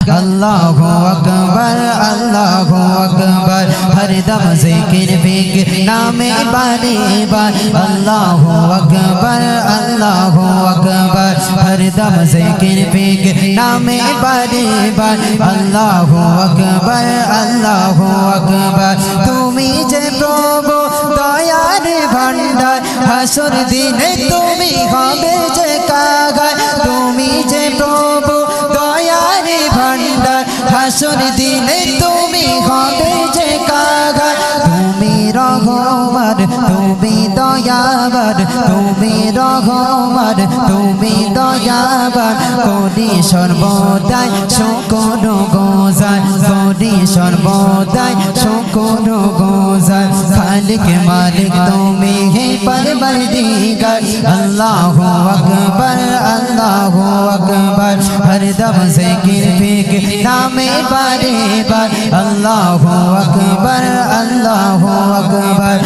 अल्लाहु अकबर अल्लाहु अकबर हर दम जिक्र फिक्र नामे बारे बार अल्लाहु अकबर हर दम जिक्र फिक्र नामे बारे बार अल्लाहु अकबर তুমি যে প্রভু দয়ার ভান্ডার হাসর দিনে তুমি হবে যে কাগার তুমি যে প্রভু দয়ার ভান্ডার হাসর দিনে তুমি হবে যে কাগার তুমি রহমান তুমি দয়াবান তুমি রহমান তুমি দয়াবান করি সর্বদাই শুকর গুজার করি সর্বদাই শুকর গুজার খালিক মালিক তুমি হে পরবরদিগার আল্লাহু আকবার হর দম জিকির ফিকির নামে বারে বার আল্লাহু আকবার আল্লাহু আকবার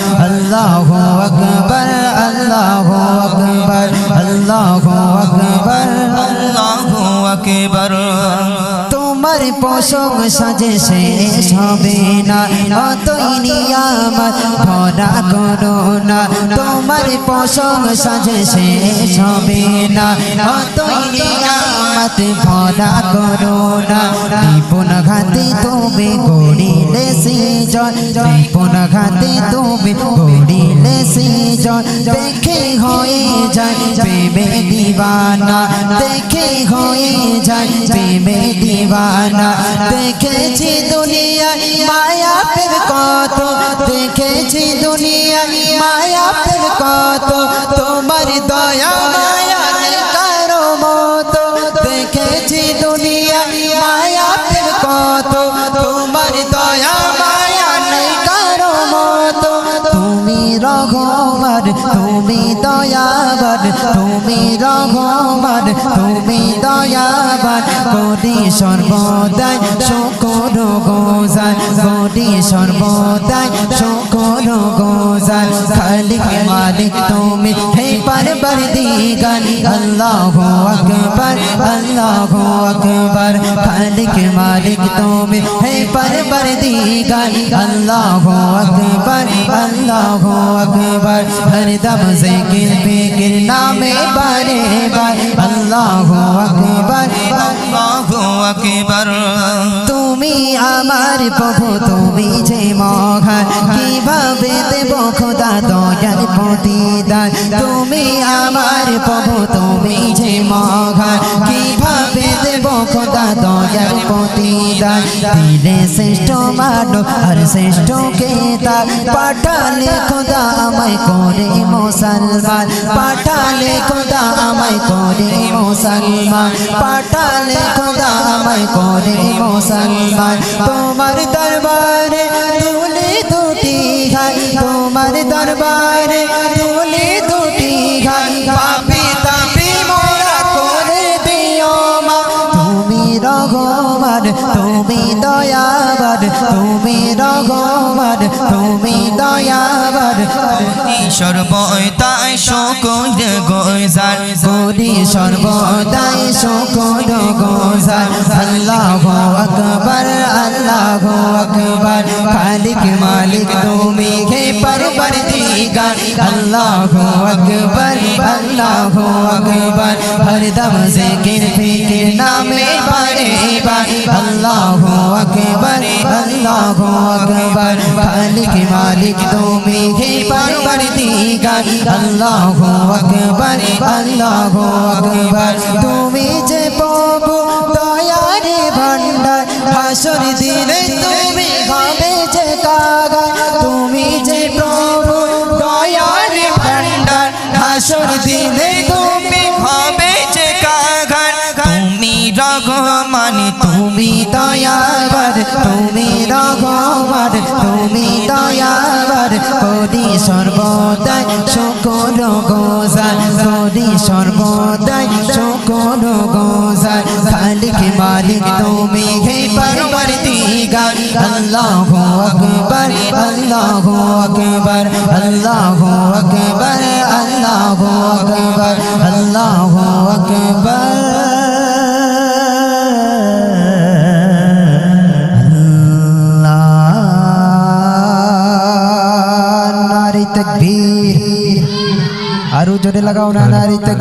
তোমার প্রশংসা যে শেষ হবে না অতই নিয়ামত ভরা করো না তোমার প্রশংসা যে শেষ হবে না অতই নিয়ামত ভরা করো না নিপুণ ঘাতে তুমি গড়িলে সৃজন নিপুণ ঘাতে তুমি গড়িলে সৃজন দেখে হয়ে যায় প্রেমে দিবানা দেখে হয়ে যায় প্রেমে দিবানা দেখেছি দুনিয়ায় মায়া পের কত দেখেছি দুনিয়ায় মায়া পের কত তোমার দয়া মায়া নেই কারো মতো দেখেছি দুনিয়ায় মায়া পের কত তোমার দয়া মায়া নেই কারো মতো তুমি রহমান তুমি দয়াবান তুমি রহমান তুমি দয়াবান করি সর্বদাই শুকর গুজার করি সর্বদাই শুকর গুজার খালিক মালিক তুমি হে পরবরদিগার আল্লাহু আকবার খালিক মালিক তুমি হে পরবরদিগার আল্লাহু আকবার हर दम जिक्र फिक्र नामे बारे बार अल्लाहु अकबर তুমি আমার প্রভু তুমি যে মহান কিভাবে দেব খোদা দয়ার প্রতিদান তুমি আমার প্রভু তুমি যে মহান কিভাবে দেব খোদা দয়ার প্রতিদান দিলে শ্রেষ্ঠ মানব আর শ্রেষ্ঠ কেতাব পাঠালে খোদা আমায় করে মুসলমান পাঠালে খোদা আমায় করে মুসলমান পাঠালে খোদা আমায় করে মুসলমান তোমার দরবারে তুলে দুটি ঘাই তোমার দরবারে তুলে দুটি ঘাই পাপী তাপী মোরা করে দিও মা তুমি রহমান তুমি দয়াবান তুমি রহমান তুমি দয়াবান সর্বদাই শুকর গুজার করি সর্বদাই শুকর গুজার আল্লাহু আকবার খালিক মালিক তুমি হে পরবরদিগার আল্লাহু আকবার হর দম জিকির ফিকির নামে বারে বার আল্লাহু আকবার খালিক মালিক তুমি হে পরবরদিগার আল্লাহু আকবার তুমি যে প্রভু দয়ার ভান্ডার হাসর দিনে তুমি হবে যে কাগার তুমি যে প্রভু দয়ার ভান্ডার হাসর দিনে তুমি হবে যে কাগার তুমি রহমান তুমি দয়াবান তুমি রহমান তুমি দয়াবান করি সর্বদাই শুকর গুজার করি সর্বদাই শুকর গুজার খালিক মালিক তুমি হে পরবরদিগার আল্লাহু আকবার আল্লাহু আকবার তাকবীর আরো জোরে লাগাও না নারী তাকবীর